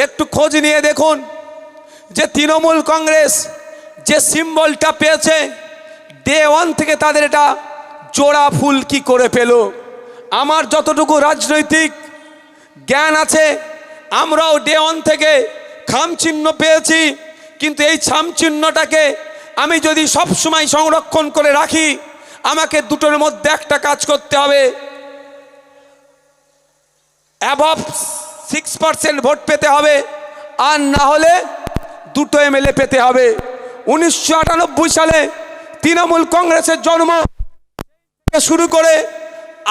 একটু খোঁজ নিয়ে দেখুন যে তৃণমূল কংগ্রেস যে সিম্বলটা পেয়েছে ডে ওয়ান থেকে তাদের এটা জোড়া ফুল কি করে পেল। আমার যতটুকু রাজনৈতিক জ্ঞান আছে আমরাও ডে ওয়ান থেকে খাম চিহ্ন পেয়েছি, কিন্তু এই খাম চিহ্নটাকে আমি যদি সব সময় সংরক্ষণ করে রাখি আমাকে দুটোর মধ্যে একটা কাজ করতে হবে, অ্যাবভ 6% ভোট পেতে হবে, আর না হলে দুটো এমএলএ পেতে হবে। 1998 সালে তৃণমূল কংগ্রেসের জন্ম শুরু করে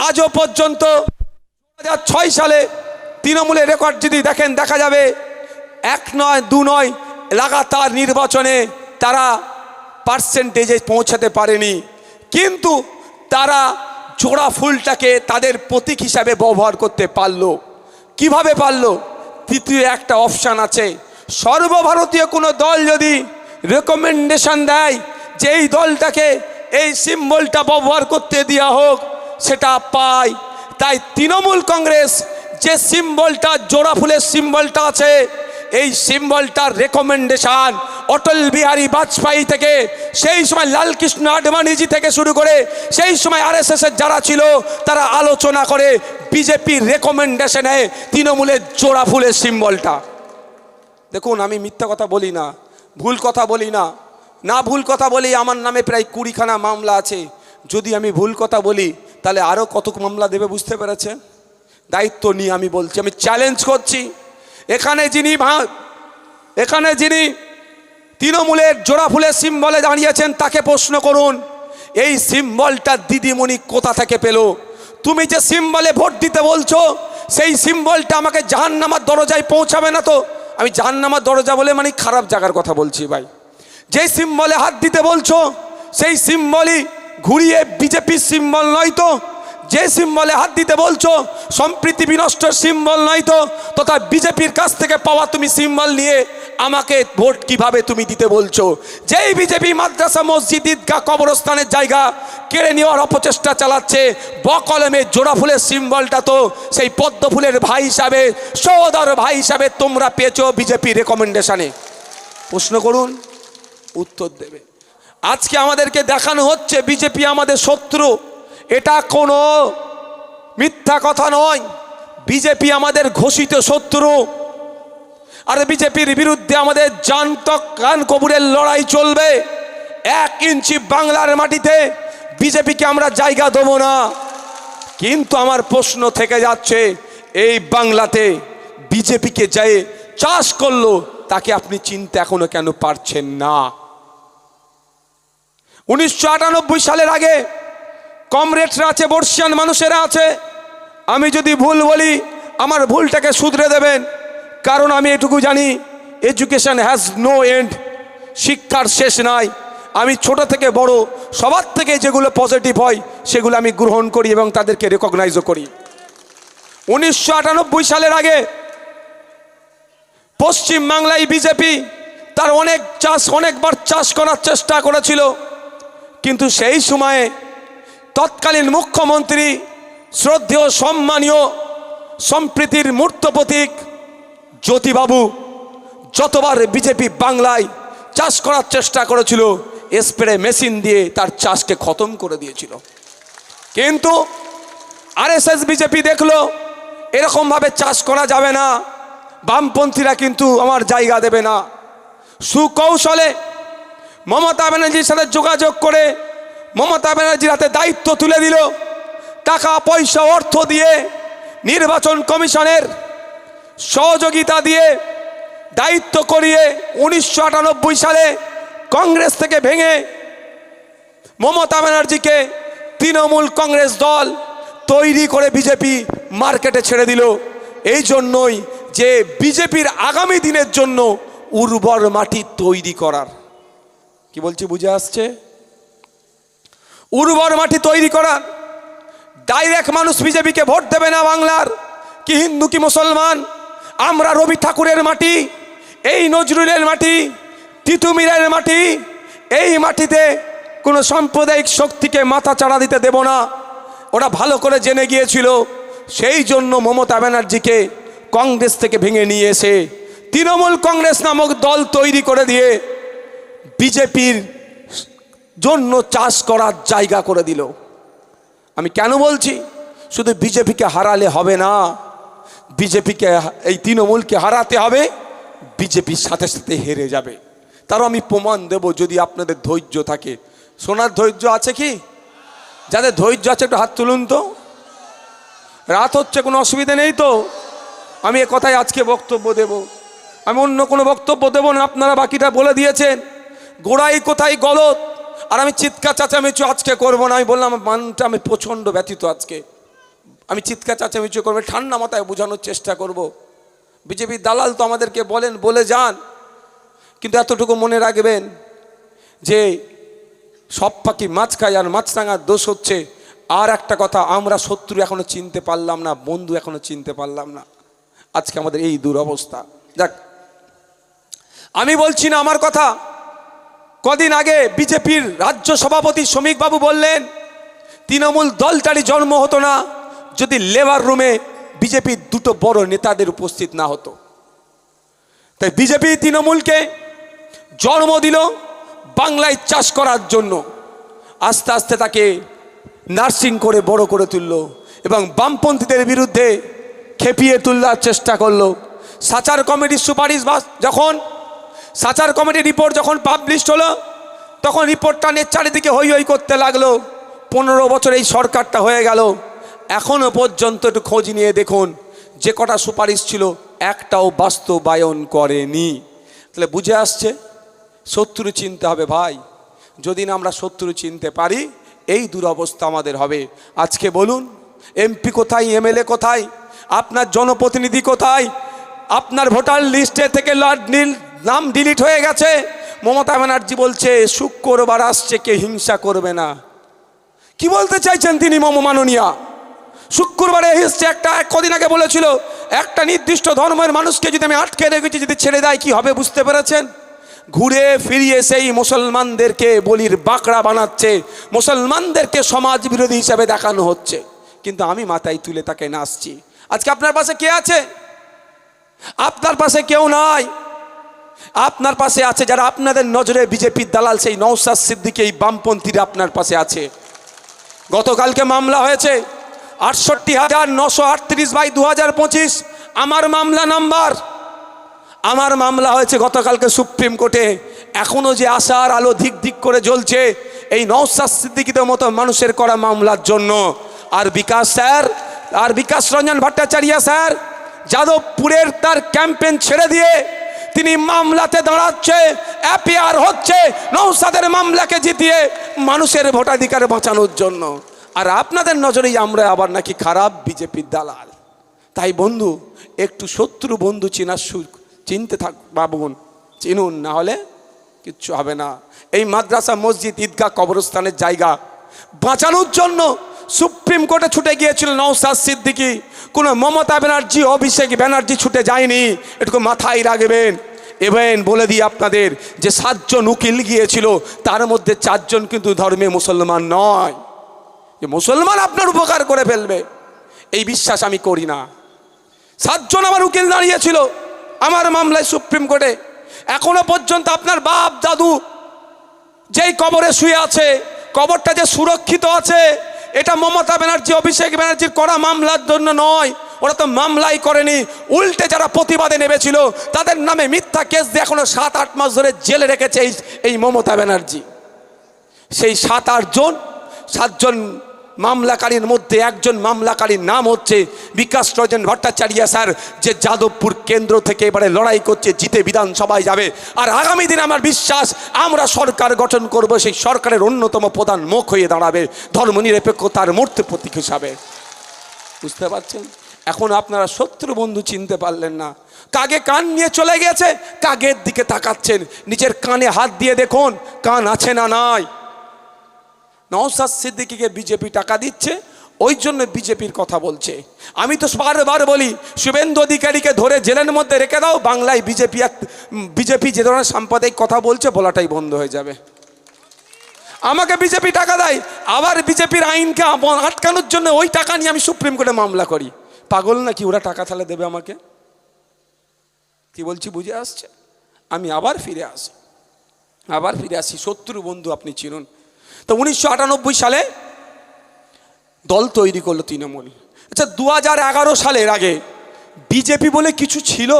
আজও পর্যন্ত 2006 সালে তৃণমূলের রেকর্ড যদি দেখেন দেখা যাবে 1 নয় 2 নয় লাগাতার নির্বাচনে তারা পার্সেন্টেজে পৌঁছাতে পারেনি, কিন্তু তারা জোড়া ফুলটাকে তাদের প্রতীক হিসাবে ব্যবহার করতে পারলো। কিভাবে পারলো? তৃতীয় একটা অপশান আছে, সর্বভারতীয় কোনো দল যদি রেকমেন্ডেশন দেয় যে এই দলটাকে এই সিম্বলটা ব্যবহার করতে দেওয়া হোক সেটা পায়। তাই তৃণমূল কংগ্রেস যে সিম্বলটা জোড়া ফুলের সিম্বলটা আছে এই সিম্বলটার রেকমেন্ডেশন অটল বিহারী বাজপেয়ী থেকে সেই সময় লালকৃষ্ণ আডবাণীজি থেকে শুরু করে সেই সময় আরএসএসের যারা ছিল তারা আলোচনা করে বিজেপির রেকমেন্ডেশনে তৃণমূলের জোড়া ফুলের সিম্বলটা। দেখুন আমি মিথ্যা কথা বলি না, ভুল কথা বলি না, না ভুল কথা বলি আমার নামে প্রায় 20খানা মামলা আছে। যদি আমি ভুল কথা বলি তাহলে আরও কত মামলা দেবে বুঝতে পেরেছেন? দায়িত্ব নিয়ে আমি বলছি, আমি চ্যালেঞ্জ করছি। এখানে যিনি তৃণমূলের জোড়া ফুলের সিম্বলে দাঁড়িয়েছেন তাকে প্রশ্ন করুন এই সিম্বলটা দিদিমণি কোথা থেকে পেল? তুমি যে সিম্বলে ভোট দিতে বলছো সেই সিম্বলটা আমাকে জাহান্নামার দরজায় পৌঁছাবে না তো? আমি জাহান্নামার দরজা বলে মানে খারাপ জায়গার কথা বলছি ভাই। যে সিম্বলে হাত দিতে বলছো সেই সিম্বলই ঘুরিয়ে বিজেপির সিম্বল নয় তো? যে সিম্বলে হাত দিতে বলছো সম্প্রীতি বিনষ্টের সিম্বল নয় তো? তথা বিজেপির কাছ থেকে পাওয়া তুমি সিম্বল নিয়ে আমাকে ভোট কিভাবে তুমি দিতে বলছো? যেই বিজেপি মাদ্রাসা মসজিদ ঈদগাহ কবরস্থানের জায়গা কেড়ে নেওয়ার অপচেষ্টা চালাচ্ছে, বকলমে জোড়া ফুলের সিম্বলটা তো সেই পদ্ম ফুলের ভাই হিসাবে সহোদর ভাই হিসাবে তোমরা পেয়েছো বিজেপি রেকমেন্ডেশনে। প্রশ্ন করুন, উত্তর দেবে। আজকে আমাদেরকে দেখানো হচ্ছে বিজেপি আমাদের শত্রু, এটা কোনো মিথ্যা কথা নয়। বিজেপি আমাদের ঘোষিত শত্রু, আর বিজেপির বিরুদ্ধে আমাদের কান কবুরের লড়াই চলবে। 1 ইঞ্চি বাংলার মাটিতে বিজেপিকে আমরা জায়গা দেবো না। কিন্তু আমার প্রশ্ন থেকে যাচ্ছে এই বাংলাতে বিজেপিকে যে চাষ করলো তাকে আপনি চিনতে এখনো কেন পারছেন না? 1998 সালের আগে কমরেডরা আছে, বর্ষিয়ান মানুষেরা আছে। আমি যদি ভুল বলি আমার ভুলটাকে শুধরে দেবেন, কারণ আমি এটুকু জানি এডুকেশন হ্যাজ নো এন্ড, শিক্ষার শেষ নাই। আমি ছোট থেকে বড় সবার থেকে যেগুলো পজিটিভ হয় সেগুলো আমি গ্রহণ করি এবং তাদেরকে রেকগনাইজও করি। 1998 সালের আগে পশ্চিম বাংলায় বিজেপি তার অনেকবার চাষ করার চেষ্টা করেছিল, কিন্তু সেই সময়ে তৎকালীন মুখ্যমন্ত্রী শ্রদ্ধেয় সম্মানীয় সম্প্রীতির মূর্ত প্রতীক জ্যোতিবাবু যতবার বিজেপি বাংলায় চাষ করার চেষ্টা করেছিল স্প্রে মেশিন দিয়ে তার চাষকে খতম করে দিয়েছিল। কিন্তু আরএসএস বিজেপি দেখলো এরকমভাবে চাষ করা যাবে না, বামপন্থীরা কিন্তু আমার জায়গা দেবে না। সুকৌশলে মমতা ব্যানার্জির সাথে যোগাযোগ করে মমতা ব্যানার্জির হাতে দায়িত্ব তুলে দিল, টাকা পয়সা অর্থ দিয়ে নির্বাচন কমিশনের সহযোগিতা দিয়ে দায়িত্ব করিয়ে 1998 সালে কংগ্রেস থেকে ভেঙে মমতা ব্যানার্জিকে তৃণমূল কংগ্রেস দল তৈরি করে বিজেপি মার্কেটে ছেড়ে দিল। এই জন্যই যে বিজেপির আগামী দিনের জন্য উর্বর মাটি তৈরি করার, কি বলছি বুঝে আসছে? উর্বর মাটি তৈরি করার। ডাইরেক্ট মানুষ বিজেপিকে ভোট দেবে না বাংলার, কি হিন্দু কি মুসলমান। আমরা রবি ঠাকুরের মাটি, এই নজরুলের মাটি, তিতুমিরের মাটি, এই মাটিতে কোনো সাম্প্রদায়িক শক্তিকে মাথা চাড়া দিতে দেব না। ওরা ভালো করে জেনে গিয়েছিল, সেই জন্য মমতা ব্যানার্জিকে কংগ্রেস থেকে ভেঙে নিয়ে এসে তৃণমূল কংগ্রেস নামক দল তৈরি করে দিয়ে বিজেপির জন্য চাষ করার জায়গা করে দিল। আমি কেন বলছি, শুধু বিজেপিকে হারালে হবে না, বিজেপিকে এই তৃণমূলকে হারাতে হবে, বিজেপির সাথে সাথে হেরে যাবে। তারও আমি প্রমাণ দেব যদি আপনাদের ধৈর্য থাকে। শোনার ধৈর্য আছে কি? যাদের ধৈর্য আছে একটু হাত তুলুন তো। রাত হচ্ছে, কোনো অসুবিধা নেই তো? আমি এ কথাই আজকে বক্তব্য দেব, আমি অন্য কোনো বক্তব্য দেব না। আপনারা বাকিটা বলে দিয়েছেন, গোড়াই কোথায় গলত। আর আমি চিৎকার চাচামেচি আজকে করবো না। আমি বললাম মানটা আমি প্রচণ্ড ব্যথিত আজকে, আমি চিৎকার চাচামেচি করবো, ঠান্ডা মাথায় বোঝানোর চেষ্টা করব। বিজেপির দালাল তো আমাদেরকে বলেন, বলে যান, কিন্তু এতটুকু মনে রাখবেন যে সব পাখি মাছ খায় আর মাছরাঙার দোষ হচ্ছে। আর একটা কথা, আমরা শত্রু এখনো চিনতে পারলাম না, বন্ধু এখনো চিনতে পারলাম না, আজকে আমাদের এই দুরবস্থা। যাক, আমি বলছি না আমার কথা। কদিন আগে বিজেপির রাজ্য সভাপতি শ্রমিক বাবু বললেন তৃণমূল দলটারই জন্ম হতো না যদি লেবার রুমে বিজেপির দুটো বড় নেতাদের উপস্থিত না হতো। তাই বিজেপি তৃণমূলকে জন্ম দিল বাংলায় চাষ করার জন্য। আস্তে আস্তে তাকে নার্সিং করে বড় করে তুলল এবং বামপন্থীদের বিরুদ্ধে খেপিয়ে তোলার চেষ্টা করলো। সাচার কমিটির সুপারিশ যখন সাচার কমিটির রিপোর্ট যখন পাবলিশ হলো, তখন রিপোর্টটা নিয়ে চারিদিকে হই হই করতে লাগলো। 15 বছর এই সরকারটা হয়ে গেল, এখনো পর্যন্ত একটু খোঁজ নিয়ে দেখুন যে কটা সুপারিশ ছিল একটাও বাস্তবায়ন করেনি। তাহলে বুঝে আসছে শত্রু চিনতে হবে ভাই। যদি না আমরা শত্রু চিনতে পারি, এই দুরবস্থা আমাদের হবে। আজকে বলুন, এমপি কোথায়, এমএলএ কোথায়, আপনার জনপ্রতিনিধি কোথায়? আপনার ভোটার লিস্টে থেকে নাম ডিলিট হয়ে গেছে। মমতা ব্যানার্জি বলছে শুক্রবার আসছে, কে হিংসা করবে না। কি বলতে চাইছেন তিনি মাননীয়া? শুক্রবারে এসছে, একটা কদিন আগে বলেছিল একটা নির্দিষ্ট ধর্মের মানুষকে যদি আমি আটকে রেখেছি, যদি ছেড়ে দেয় কি হবে বুঝতে পেরেছেন? ঘুরে ফিরিয়ে সেই মুসলমানদেরকে বলির বাঁকড়া বানাচ্ছে, মুসলমানদেরকে সমাজ বিরোধী হিসাবে দেখানো হচ্ছে। কিন্তু আমি মাথায় তুলে তাকে নাচছি। আজকে আপনার পাশে কে আছে? আপনার পাশে কেউ নাই। আপনার পাশে আছে যারা আপনাদের নজরে বিজেপির দালাল, সেই নওশাদ সিদ্দিকী, এই বামপন্থীরা আপনার পাশে আছে। গতকালকে মামলা হয়েছে 68,938/2025, আমার মামলা নাম্বার। আমার মামলা হয়েছে গতকালকে সুপ্রিম কোর্টে। এখনো যে আশার আলো ধিক ধিক করে জ্বলছে এই নওশাদ সিদ্দিকীদের মতো মানুষের করা মামলার জন্য। আর বিকাশ স্যার, আর বিকাশ রঞ্জন ভট্টাচার্য স্যার যাদবপুরের তার ক্যাম্পেইন ছেড়ে দিয়ে তিনি মামলাতে দাঁড়াচ্ছে, অ্যাপিয়ার হচ্ছে নওশাদের মামলাকে জিতিয়ে মানুষের ভোটাধিকার বাঁচানোর জন্য। আর আপনাদের নজরেই আমরা আবার নাকি খারাপ বিজেপির দালাল। তাই বন্ধু, একটু শত্রু বন্ধু চিনার চিনতে থাক বাবুন, চিনুন, না হলে কিচ্ছু হবে না। এই মাদ্রাসা, মসজিদ, ঈদগাহ, কবরস্থানের জায়গা বাঁচানোর জন্য সুপ্রিম কোর্টে ছুটে গিয়েছিল নওশাদ সিদ্দিকী। কোনো মমতা ব্যানার্জি, অভিষেক ব্যানার্জি ছুটে যায়নি, এটুকু মাথায় রাখবেন। এবং বলে দিই আপনাদের যে 7 জন উকিল গিয়েছিল, তার মধ্যে 4 জন কিন্তু ধর্মে মুসলমান নয়। যে মুসলমান আপনার উপকার করে ফেলবে এই বিশ্বাস আমি করি না। 7 জন আমার উকিল দাঁড়িয়েছিল আমার মামলায় সুপ্রিম কোর্টে। এখনো পর্যন্ত আপনার বাপ দাদু যেই কবরে শুয়ে আছে, কবরটা যে সুরক্ষিত আছে, এটা মমতা ব্যানার্জি, অভিষেক ব্যানার্জির করা মামলার জন্য নয়। ওরা তো মামলাই করেনি, উল্টে যারা প্রতিবাদে নেমেছিল তাদের নামে মিথ্যা কেস দিয়ে এখনো 7-8 মাস ধরে জেলে রেখেছে এই মমতা ব্যানার্জি। সেই 7 জন মামলাকারীর মধ্যে একজন মামলাকারীর নাম হচ্ছে বিকাশ রঞ্জন ভট্টাচার্য স্যার, যে যাদবপুর কেন্দ্র থেকে এবারে লড়াই করছে, জিতে বিধানসভায় যাবে। আর আগামী দিন আমার বিশ্বাস আমরা সরকার গঠন করব, সেই সরকারের অন্যতম প্রধান মুখ হয়ে দাঁড়াবে ধর্মনিরপেক্ষতার মূর্তি প্রতীক হিসাবে। বুঝতে পারছেন? এখন আপনারা শত্রু বন্ধু চিনতে পারলেন না। কাকে কান নিয়ে চলে গেছে, কাকের দিকে তাকাচ্ছেন। নিজের কানে হাত দিয়ে দেখুন কান আছে না নাই। নওশাদ সিদ্দিকীকে বিজেপি টাকা দিচ্ছে, ওই জন্য বিজেপির কথা বলছে। আমি তো বারবার বলি শুভেন্দু অধিকারীকে ধরে জেলের মধ্যে রেখে দাও, বাংলায় বিজেপি যে ধরনের সাম্প্রদায়িক কথা বলছে বলাটাই বন্ধ হয়ে যাবে। আমাকে বিজেপি টাকা দেয়, আবার বিজেপির আইনকে আটকানোর জন্য ওই টাকা নিয়ে আমি সুপ্রিম কোর্টে মামলা করি। পাগল নাকি ওরা? টাকা তাহলে দেবে আমাকে? কি বলছি বুঝে আসছে? আমি আবার ফিরে আসি। শত্রু বন্ধু আপনি চিনুন। তো 1998 সালে দল তৈরি করলো তৃণমূল। আচ্ছা, 2011 সালের আগে বিজেপি বলে কিছু ছিল?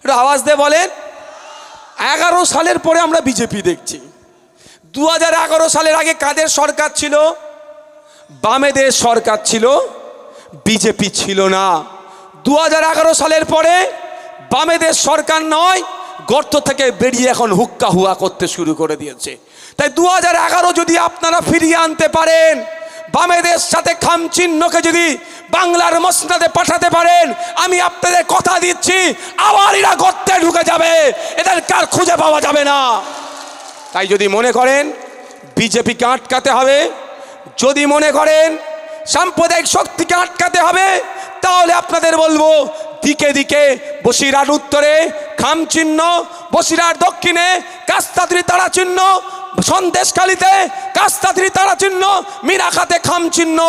একটু আওয়াজ দিয়ে বলেন। 11 সালের পরে আমরা বিজেপি দেখছি। 2011 সালের আগে কাদের সরকার ছিল? বামেদের সরকার ছিল, বিজেপি ছিল না। 2011 সালের পরে বামেদের সরকার নয়, গর্ত থেকে বেরিয়ে এখন হুক্কা হুয়া করতে শুরু করে দিয়েছে। তাই 2011 যদি আপনারা ফিরিয়ে আনতে পারেন, বামেদের সাথে খামচিহ্নকে যদি বাংলার মসনদে পাঠাতে পারেন, আমি আপনাদের কথা দিচ্ছি আবার এরা গর্তে ঢুকে যাবে, এদেরকে আর খুঁজে পাওয়া যাবে না। তাই যদি মনে করেন বিজেপিকে আটকাতে হবে, যদি মনে করেন সাম্প্রদায়িক শক্তিকে আটকাতে হবে, তাহলে আপনাদের বলবো দিকে দিকে বসিরহাট উত্তরে খামচিহ্ন, বসিরহাট দক্ষিণে কাস্তাদ্রি তারা চিহ্ন, সন্দেশখালীতে কাস্তাদ্রি তারা চিহ্ন, মিরাখাতে খামচিহ্ন,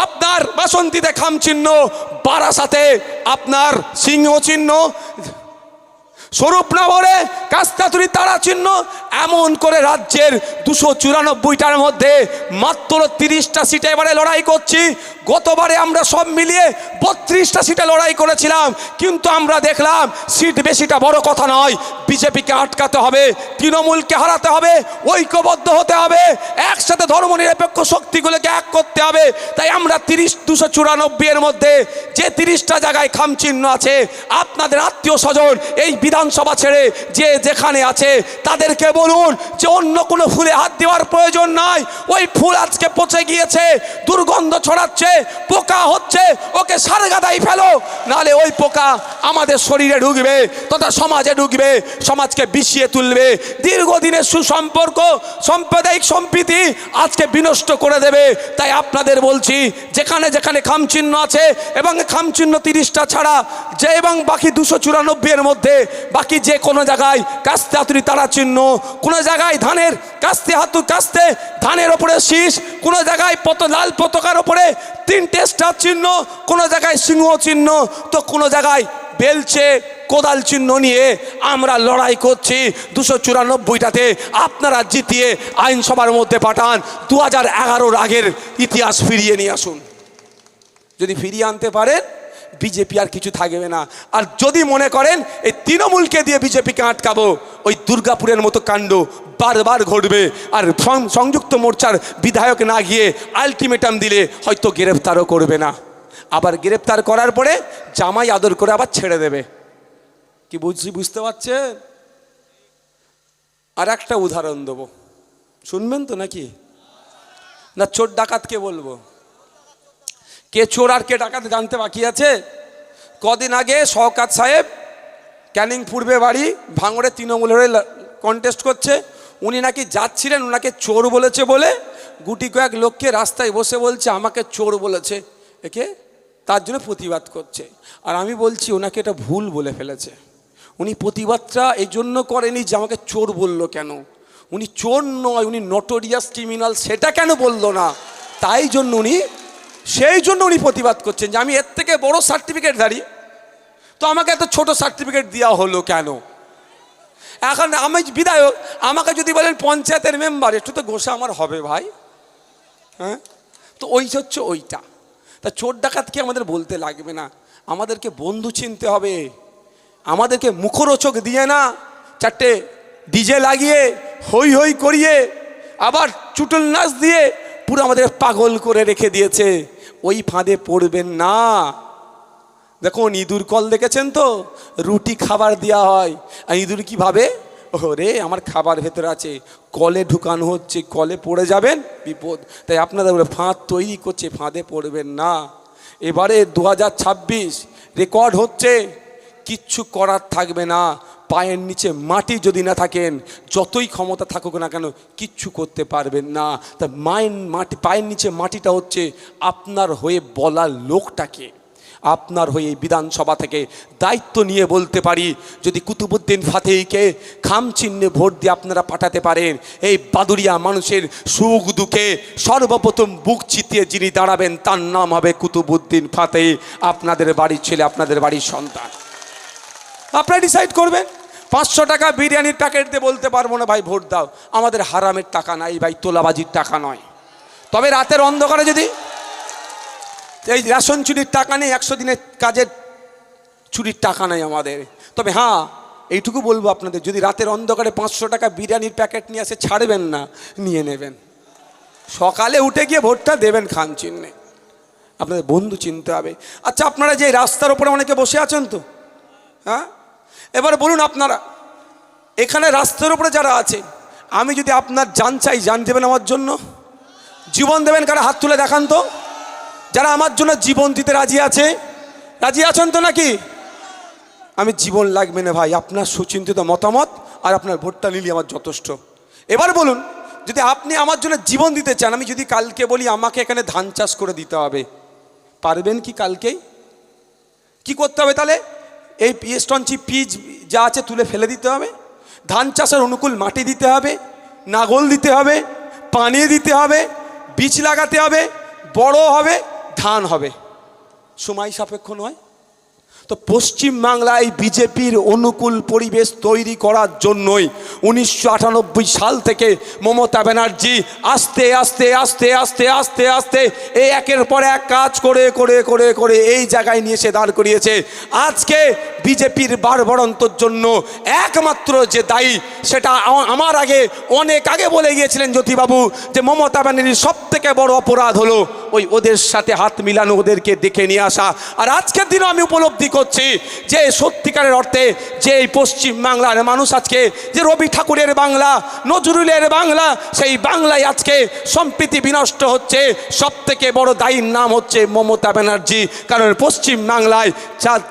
আপনার বাসন্তীতে খামচিহ্ন, বারাসাতে আপনার সিংহ চিহ্ন, স্বরূপনগরে কাস্তাতুরি তারা চিহ্ন। এমন করে রাজ্যের 294টার মধ্যে মাত্র 30টা সিটে এবারে লড়াই করছি। গতবারে আমরা সব মিলিয়ে 32টা সিটে লড়াই করেছিলাম, কিন্তু আমরা দেখলাম সিট বেশিটা বড় কথা নয়। বিজেপিকে আটকাতে হবে, তৃণমূলকে হারাতে হবে, ঐক্যবদ্ধ হতে হবে, একসাথে ধর্মনিরপেক্ষ শক্তিগুলোকে এক করতে হবে। তাই আমরা 294 এর মধ্যে যে 30টা জায়গায় খামচিহ্ন আছে, আপনাদের আত্মীয় স্বজন এই বিধানসভা ছেড়ে যে যেখানে আছে তাদেরকে বলুন যে অন্য কোনো ফুলে হাত দেওয়ার প্রয়োজন নাই। ওই ফুল আজকে পচে গিয়েছে, দুর্গন্ধ ছড়াচ্ছে, পোকা হচ্ছে, ওকে সারগাদাই ফেলো, নাহলে ওই পোকা আমাদের শরীরে ঢুকবে তথা সমাজে ঢুকবে, সমাজকে বিষিয়ে তুলবে, দীর্ঘদিনের সুসম্পর্ক সাম্প্রদায়িক সম্প্রীতি আজকে বিনষ্ট করে দেবে। তাই আপনাদের বলছি যেখানে যেখানে খামচিহ্ন আছে, এবং খামচিহ্ন 30টা ছাড়া যে এবং বাকি 294 এর মধ্যে বাকি যে কোনো জায়গায় কাস্তে হাতুড়ি তারা চিহ্ন, কোনো জায়গায় ধানের কাস্তে কাস্তে ধানের ওপরে শীষ, কোনো জায়গায় লাল পতাকার ওপরে 3টে স্টার চিহ্ন, কোনো জায়গায় সিংহ চিহ্ন, তো কোনো জায়গায় বেলচে কোদাল চিহ্ন নিয়ে আমরা লড়াই করছি। 294টাতে আপনারা জিতিয়ে আইনসভার মধ্যে পাঠান। 2011 আগের ইতিহাস ফিরিয়ে নিয়ে আসুন। যদি ফিরিয়ে আনতে পারেন, বিজেপি আর কিছু থাকবে না। আর যদি মনে করেন এই তৃণমূলকে দিয়ে বিজেপিকে আটকাবো, ওই দুর্গাপুরের মতো কাণ্ড বারবার ঘটবে। আর সংযুক্ত মোর্চার বিধায়ক না গিয়ে আলটিমেটাম দিলে হয়তো গ্রেফতারও করবে না, আবার গ্রেফতার করার পরে জামাই আদর করে আবার ছেড়ে দেবে। কি বুঝতে পারছেন? আর একটা উদাহরণ দেবো, শুনবেন তো নাকি? না চোর ডাকাতকে বলবো? কে চোর আর কে ডাকাত জানতে বাকি আছে? কদিন আগে শওকত সাহেব, ক্যানিং পূর্বে বাড়ি, ভাঙড়ে তৃণমূলের কন্টেস্ট করছে, উনি নাকি যাচ্ছিলেন, ওনাকে চোর বলেছে বলে গুটি কয়েক লোককে রাস্তায় বসে বলছে আমাকে চোর বলেছে, একে তার জন্য প্রতিবাদ করছে। আর আমি বলছি ওনাকে এটা ভুল বলে ফেলেছে। উনি প্রতিবাদটা এই জন্য করেনি যে আমাকে চোর বলল কেন, উনি চোর নয়, উনি নটোরিয়াস ক্রিমিনাল, সেটা কেন বললো না, তাই জন্য সেই জন্য উনি প্রতিবাদ করছেন যে আমি এর থেকে বড় সার্টিফিকেটধারী, তো আমাকে এত ছোট সার্টিফিকেট দেওয়া হলো কেন। এখন আমি বিধায়ক, আমাকে যদি বলেন পঞ্চায়েতের মেম্বার, একটু তো গোসা আমার হবে ভাই, হ্যাঁ? তো ওই হচ্ছে ওইটা। তা চোর ডাকাতকে আমাদের বলতে লাগবে না, আমাদেরকে বন্ধু চিনতে হবে। আমাদেরকে মুখরোচক দিয়ে না, 4টে ডিজে লাগিয়ে হই হই করিয়ে আবার চুটুল নাচ দিয়ে পুরো আমাদের পাগল করে রেখে দিয়েছে। ওই ফাঁদে পড়বেন না। দেখুন ইঁদুর কল দেখেছেন তো, রুটি খাবার দেওয়া হয়, আর ইঁদুর কি ভাবে, ওরে আমার খাবার ভেতরে আছে, কলে ঢুকানো হচ্ছে, কলে পড়ে যাবেন বিপদ। তাই আপনাদের ফাঁদ তৈরি করছে, ফাঁদে পড়বেন না। এবারে 2026 রেকর্ড হচ্ছে, কিচ্ছু করার থাকবে না। পায়ের নিচে মাটি যদি না থাকেন, যতই ক্ষমতা থাকুক না কেন, কিচ্ছু করতে পারবেন না। তা পায়ের নিচে মাটিটা হচ্ছে আপনার হয়ে বলার লোকটাকে। আপনার হয়ে এই বিধানসভা থেকে দায়িত্ব নিয়ে বলতে পারি, যদি কুতুবুদ্দিন ফাতেহিকে খামচিহ্নে ভোট দিয়ে আপনারা পাঠাতে পারেন, এই বাদুড়িয়া মানুষের সুখ দুঃখে সর্বপ্রথম বুক চিতিয়ে যিনি দাঁড়াবেন তার নাম হবে কুতুবুদ্দিন ফাতেহি, আপনাদের বাড়ির ছেলে, আপনাদের বাড়ির সন্তান। আপনারা ডিসাইড করবেন। 500 টাকা বিরিয়ানির প্যাকেট দিয়ে বলতে পারবো না ভাই ভোট দাও, আমাদের হারামের টাকা নাই ভাই, তোলাবাজির টাকা নয়। তবে রাতের অন্ধকারে যদি এই রেশন চুরির টাকা নেই, 100 দিনের কাজের চুরির টাকা নেই আমাদের। তবে হ্যাঁ এইটুকু বলবো আপনাদের, যদি রাতের অন্ধকারে 500 টাকা বিরিয়ানির প্যাকেট নিয়ে আসে ছাড়বেন না, নিয়ে নেবেন। সকালে উঠে গিয়ে ভোটটা দেবেন খান চিহ্নে, আপনাদের বন্ধু চিনতে হবে। আচ্ছা আপনারা যে রাস্তার ওপরে অনেকে বসে আছেন তো, হ্যাঁ এবার বলুন আপনারা এখানে রাস্তার উপরে যারা আছে, আমি যদি আপনার জান চাই, জান দেবেন আমার জন্য? জীবন দেবেন? কারা হাত তুলে দেখান তো, যারা আমার জন্য জীবন দিতে রাজি আছে? রাজি আছেন তো নাকি? আমি জীবন লাগবে না ভাই, আপনার সুচিন্তিত মতামত আর আপনার ভোটটা নিলে আমার যথেষ্ট। এবার বলুন, যদি আপনি আমার জন্য জীবন দিতে চান, আমি যদি কালকে বলি আমাকে এখানে ধান চাষ করে দিতে হবে, পারবেন কি? কালকেই কি করতে হবে তাহলে? এই স্টনচি পিচ যা আছে তুলে ফেলে দিতে হবে, ধান চাষের অনুকূল মাটি দিতে হবে, নাগল দিতে হবে, পানি দিতে হবে, বীজ লাগাতে হবে, বড় হবে, ধান হবে। সময় সাপেক্ষ নয় তো? পশ্চিমবাংলায় বিজেপির অনুকূল পরিবেশ তৈরি করার জন্যই 1998 সাল থেকে মমতা ব্যানার্জি আস্তে আস্তে আস্তে আস্তে আস্তে আস্তে এই একের পর এক কাজ করে করে করে করে এই জায়গায় নিয়ে এসে দাঁড় করিয়েছে। আজকে বিজেপির বাড়বাড়ন্তর জন্য একমাত্র যে দায়ী, সেটা আমার আগে অনেক আগে বলে গিয়েছিলেন জ্যোতিবাবু, যে মমতা ব্যানার্জির সব থেকে বড় অপরাধ হলো ওই ওদের সাথে হাত মিলানো, ওদেরকে দেখে নিয়ে আসা। আর আজকের দিনও আমি উপলব্ধি করছি যে সত্যিকারের অর্থে যে এই পশ্চিম বাংলার মানুষ আজকে যে রবি ঠাকুরের বাংলা, নজরুলের বাংলা, সেই বাংলায় আজকে সম্প্রীতি বিনষ্ট হচ্ছে। সব থেকে বড় দায়ীর নাম হচ্ছে মমতা ব্যানার্জি। কারণ পশ্চিম বাংলায়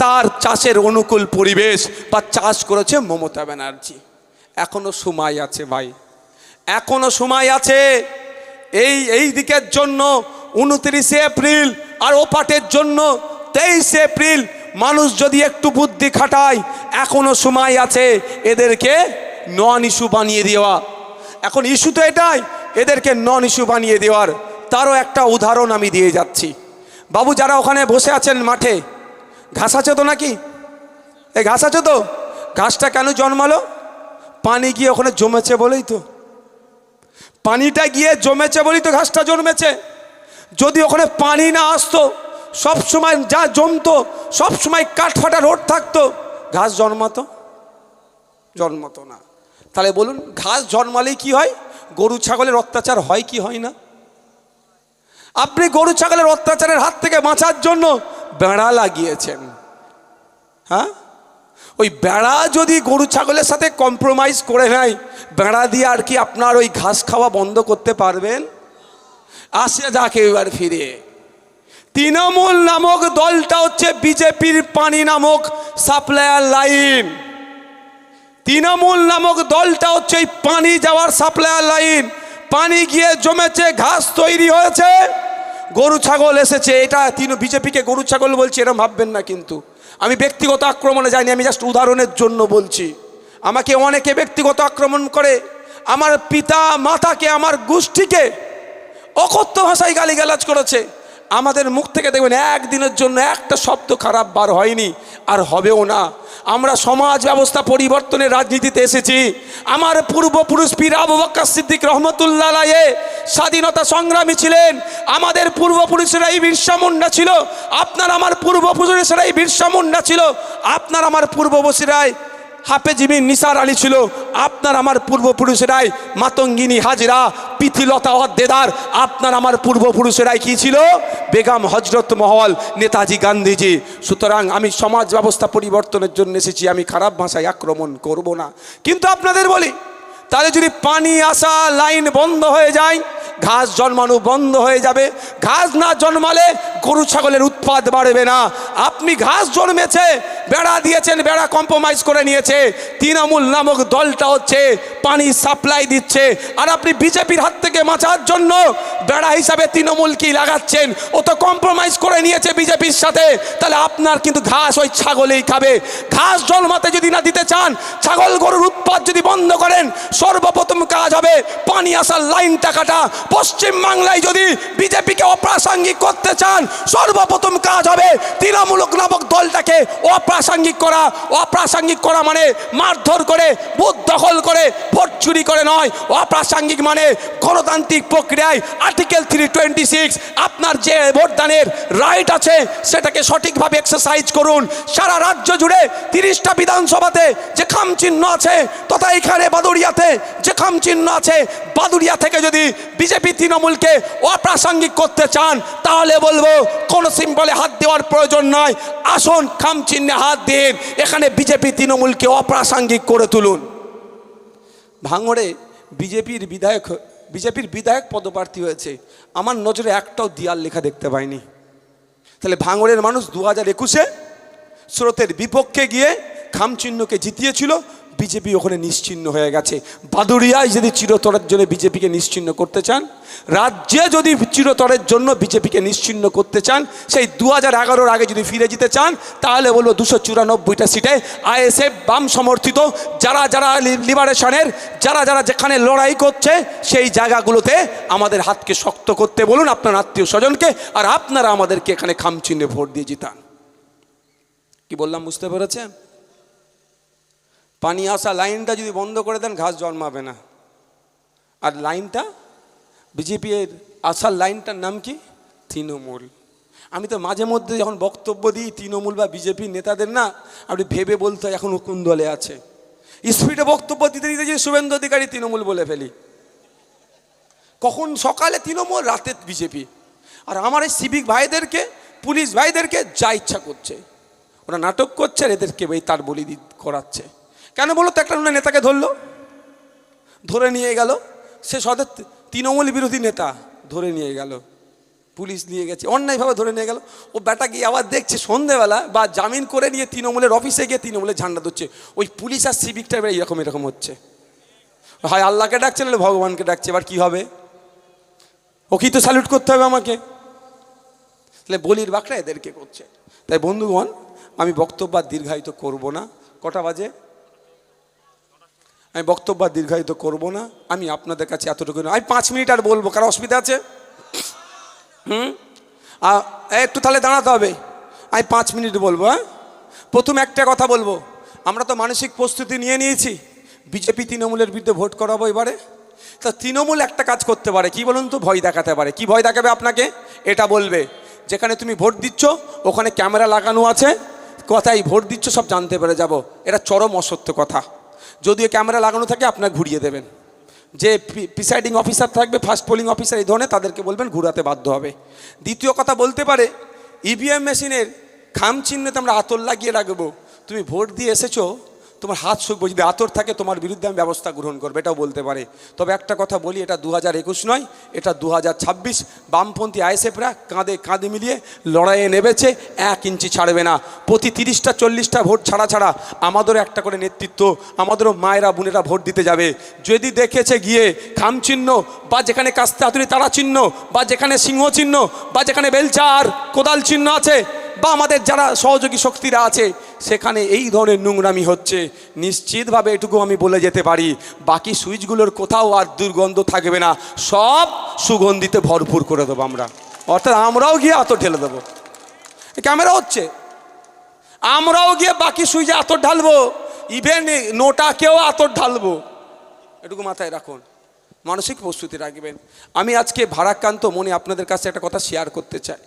তার চাষের অনুকূল পরিবেশ বা চাষ করেছে মমতা ব্যানার্জি। এখনো সময় আছে ভাই, এখনো সময় আছে। এই দিকের জন্য 29 এপ্রিল আর ওপাটের জন্য 23 এপ্রিল মানুষ যদি একটু বুদ্ধি খাটায়, এখনো সময় আছে এদেরকে নন ইস্যু বানিয়ে দেওয়া। এখন ইস্যু তো এটাই, এদেরকে নন ইস্যু বানিয়ে দেওয়ার। তারও একটা উদাহরণ আমি দিয়ে যাচ্ছি। বাবু যারা ওখানে বসে আছেন মাঠে, ঘাস আছে তো নাকি? এই ঘাস আছে তো? ঘাসটা কেন জন্মালো? পানি গিয়ে ওখানে জমেছে বলেই তো। পানিটা গিয়ে জমেছে বলেই তো ঘাসটা জন্মেছে। যদি ওখানে পানি না আসতো, সব সময় যা জমতো, সব সময় কাঠফাটা রোড থাকতো, ঘাস জন্মাতো? জন্মাতো না। তাহলে বলুন ঘাস জন্মালেই কি হয়? গরু ছাগলের অত্যাচার হয় কি হয় না? আপনি গরু ছাগলের অত্যাচারের হাত থেকে বাঁচার জন্য বেড়া লাগিয়েছেন। হ্যাঁ, ওই বেড়া যদি গরু ছাগলের সাথে কম্প্রোমাইজ করে নেয়, বেড়া দিয়ে আর কি আপনার ওই ঘাস খাওয়া বন্ধ করতে পারবেন? আসে যাকে এবার ফিরে, তৃণমূল নামক দলটা হচ্ছে বিজেপির পানি নামক সাপ্লায়ার লাইন। তৃণমূল নামক দলটা হচ্ছে এই পানি যাওয়ার সাপ্লায়ার লাইন। পানি গিয়ে জমেছে, ঘাস তৈরি হয়েছে, গরু ছাগল এসেছে। এটা বিজেপিকে গরু ছাগল বলছি এরকম ভাববেন না, কিন্তু আমি ব্যক্তিগত আক্রমণে যাইনি, আমি জাস্ট উদাহরণের জন্য বলছি। আমাকে অনেকে ব্যক্তিগত আক্রমণ করে, আমার পিতা মাতাকে, আমার গোষ্ঠীকে অকথ্য ভাষায় গালিগালাজ করেছে। আমাদের মুখ থেকে দেখবেন একদিনের জন্য একটা শব্দ খারাপ বার হয়নি, আর হবেও না। আমরা সমাজ ব্যবস্থা পরিবর্তনের রাজনীতিতে এসেছি। আমার পূর্বপুরুষ পীর আবু বকর সিদ্দিক রহমতুল্লাহ আলাইহি স্বাধীনতা সংগ্রামী ছিলেন। আমাদের পূর্বপুরুষেরাই বিরসা মুন্ডা ছিল, আপনার আমার পূর্বপুরুষেরাই বিরসা মুন্ডা ছিল, আপনার আমার পূর্বপুরুষেরাই হাফেজ ইবিন নিসার আলী ছিল, আপনার আমার পূর্বপুরুষেরাই মাতঙ্গিনী হাজরা, পিথিলতা ওয়াদ্দেদার, আপনার আমার পূর্বপুরুষেরাই কি ছিল? বেগম হজরত মহল, নেতাজি গান্ধীজি। সুতরাং আমি সমাজ ব্যবস্থা পরিবর্তনের জন্য এসেছি, আমি খারাপ ভাষায় আক্রমণ করব না। কিন্তু আপনাদের বলি, তাহলে যদি পানি আসা লাইন বন্ধ হয়ে যায়, ঘাস জন্মানো বন্ধ হয়ে যাবে। ঘাস না জন্মালে গরু ছাগলের উৎপাদ বাড়বে না। আপনি ঘাস জন্মেছে, বেড়া দিয়েছেন, বেড়া কম্প্রোমাইজ করে নিয়েছে। তৃণমূল নামক দলটা হচ্ছে পানি সাপ্লাই দিচ্ছে, আর আপনি বিজেপির হাত থেকে বাঁচার জন্য বেড়া হিসাবে তৃণমূল কি লাগাচ্ছেন? ও তো কম্প্রোমাইজ করে নিয়েছে বিজেপির সাথে। তাহলে আপনার কিন্তু ঘাস ওই ছাগলেই খাবে। ঘাস জন্মাতে যদি না দিতে চান, ছাগল গরুর উৎপাদ যদি বন্ধ করেন, সর্বপ্রথম কাজ হবে পানি আসার লাইনটা কাটা। পশ্চিম বাংলায় যদি বিজেপিকে অপ্রাসঙ্গিক করতে চান, সর্বপ্রথম কাজ হবে তৃণমূল নামক দলটাকে অপ্রাসঙ্গিক করা। অপ্রাসঙ্গিক করা মানে মারধর করে, বুথ দখল করে, ভোট চুরি করে নয়। অপ্রাসঙ্গিক মানে গণতান্ত্রিক প্রক্রিয়ায় আর্টিকেল 326 আপনার যে ভোটদানের রাইট আছে সেটাকে সঠিকভাবে এক্সারসাইজ করুন। সারা রাজ্য জুড়ে 30টা বিধানসভাতে যে খাম চিহ্ন আছে, তথা এখানে বাদুড়িয়াতে যে খাম চিহ্ন আছে, বাদুড়িয়া থেকে যদি বিজেপি তৃণমূলকে অপ্রাসঙ্গিক করতে চান তাহলে বলবো কোনো সিম্বলে হাত দেওয়ার প্রয়োজন নয়, আসুন খাম চিহ্নে হাত দিন, এখানে বিজেপি তৃণমূলকে অপ্রাসঙ্গিক করে তুলুন। ভাঙড়ে বিজেপির বিধায়ক পদপ্রার্থী হয়েছে, আমার নজরে একটাও দিয়াল লেখা দেখতে পাইনি। তাহলে ভাঙড়ের মানুষ 2021-এ স্রোতের বিপক্ষে গিয়ে খাম চিহ্নকে জিতিয়েছিল, বিজেপি ওখানে নিশ্চিহ্ন হয়ে গেছে। বাদুড়িয়ায় যদি চিরতরের জন্য বিজেপিকে নিশ্চিহ্ন করতে চান, রাজ্যে যদি চিরতরের জন্য বিজেপিকে নিশ্চিহ্ন করতে চান, সেই 2011-এর আগে যদি ফিরে যেতে চান, তাহলে বলবো 294টা সিটে আইএসএফ বাম সমর্থিত যারা যারা লিবারেশনের যারা যেখানে লড়াই করছে সেই জায়গাগুলোতে আমাদের হাতকে শক্ত করতে বলুন আপনার আত্মীয় স্বজনকে, আর আপনারা আমাদেরকে এখানে খাম চিহ্নে ভোট দিয়ে জিতান। কি বললাম বুঝতে পেরেছেন? পানি আসা লাইনটা যদি বন্ধ করে দেন ঘাস জন্মাবে না। আর লাইনটা বিজেপির আসার লাইনটার নাম কি? তৃণমূল। আমি তো মাঝে মধ্যে যখন বক্তব্য দিই তৃণমূল বা বিজেপির নেতাদের না, আপনি ভেবে বলতে হয় এখন কোন দলে আছে। স্পিডে বক্তব্য দিতে দিতে যে শুভেন্দু অধিকারী তৃণমূল বলে ফেলি, কখন সকালে তৃণমূল, রাতে বিজেপি। আর আমার এই সিভিক ভাইদেরকে, পুলিশ ভাইদেরকে যা ইচ্ছা করছে, ওরা নাটক করছে আর এদেরকে তার বলি করাচ্ছে। কেন বলো তো? একটা নেতাকে ধরে নিয়ে গেল, সে সদের তৃণমূল বিরোধী নেতা, ধরে নিয়ে গেল, পুলিশ নিয়ে গেছে, অন্যায়ভাবে ধরে নিয়ে গেল। ও বেটা গিয়ে আবার দেখছে সন্ধেবেলা বা জামিন করে নিয়ে তৃণমূলের অফিসে গিয়ে তৃণমূলের ঝান্ডা ধরছে। ওই পুলিশ আর সিভিকটা এরকম হচ্ছে, হয় আল্লাহকে ডাকছে নাহলে ভগবানকে ডাকছে। এবার কি হবে? ওকেই তো স্যালুট করতে হবে আমাকে। তাহলে বলির বাঁকড়া এদেরকে করছে। তাই বন্ধুগণ, আমি বক্তব্য দীর্ঘায়িত করব না। কটা বাজে? আমি বক্তব্য দীর্ঘায়িত করব না। আমি আপনাদের কাছে এতটুকু, আমি 5 মিনিট আর বলবো, কারো অসুবিধা আছে? একটু তাহলে দাঁড়াতে হবে। আমি 5 মিনিট বলবো। হ্যাঁ, প্রথম একটা কথা বলবো, আমরা তো মানসিক প্রস্তুতি নিয়ে নিয়েছি বিজেপি তৃণমূলের বিরুদ্ধে ভোট করাবো এবারে। তা তৃণমূল একটা কাজ করতে পারে, কি বলুন তো? ভয় দেখাতে পারে। কি ভয় দেখাবে আপনাকে? এটা বলবে যেখানে তুমি ভোট দিচ্ছ ওখানে ক্যামেরা লাগানো আছে, কথাই ভোট দিচ্ছ সব জানতে পেরে যাব। এটা চরম অসত্য কথা। যদিও ক্যামেরা লাগানো থাকে আপনার ঘুরিয়ে দেবেন। যে প্রিসাইডিং অফিসার থাকবে, ফার্স্ট পোলিং অফিসার, এই ধরনের তাদেরকে বলবেন ঘুরাতে বাধ্য হবে। দ্বিতীয় কথা বলতে পারে ইভিএম মেশিনের খাম চিহ্নেতে আমরা আতর লাগিয়ে রাখবো, তুমি ভোট দিয়ে এসেছো, তোমার হাত শুকবো, যদি আতর থাকে তোমার বিরুদ্ধে আমি ব্যবস্থা গ্রহণ করবো, এটাও বলতে পারে। তবে একটা কথা বলি, এটা 2021 নয়, এটা 2026। বামপন্থী আইএসএফরা কাঁধে মিলিয়ে লড়াইয়ে নেমেছে, 1 ইঞ্চি ছাড়বে না। প্রতি 30টা 40টা ভোট ছাড়া আমাদেরও একটা করে নেতৃত্ব, আমাদেরও মায়েরা বোনেরা ভোট দিতে যাবে। যদি দেখেছে গিয়ে খাম চিহ্ন বা যেখানে কাস্তে হাতুড়ি তারা চিহ্ন বা যেখানে সিংহ চিহ্ন বা যেখানে বেলচা আর কোদাল চিহ্ন আছে বা আমাদের যারা সহযোগী শক্তিরা আছে সেখানে এই ধরনের নোংরামি হচ্ছে, নিশ্চিতভাবে এটুকু আমি বলে যেতে পারি, বাকি সুইচগুলোর কোথাও আর দুর্গন্ধ থাকবে না, সব সুগন্ধিতে ভরপুর করে দেবো আমরা। অর্থাৎ আমরাও গিয়ে আতর ঢেলে দেবো। ক্যামেরা হচ্ছে, আমরাও গিয়ে বাকি সুইচে আতর ঢালবো, ইভেন নোটাকেও আতর ঢালবো। এটুকু মাথায় রাখুন, মানসিক প্রস্তুতি রাখবেন। আমি আজকে ভারাক্রান্ত মনে আপনাদের কাছে একটা কথা শেয়ার করতে চাই।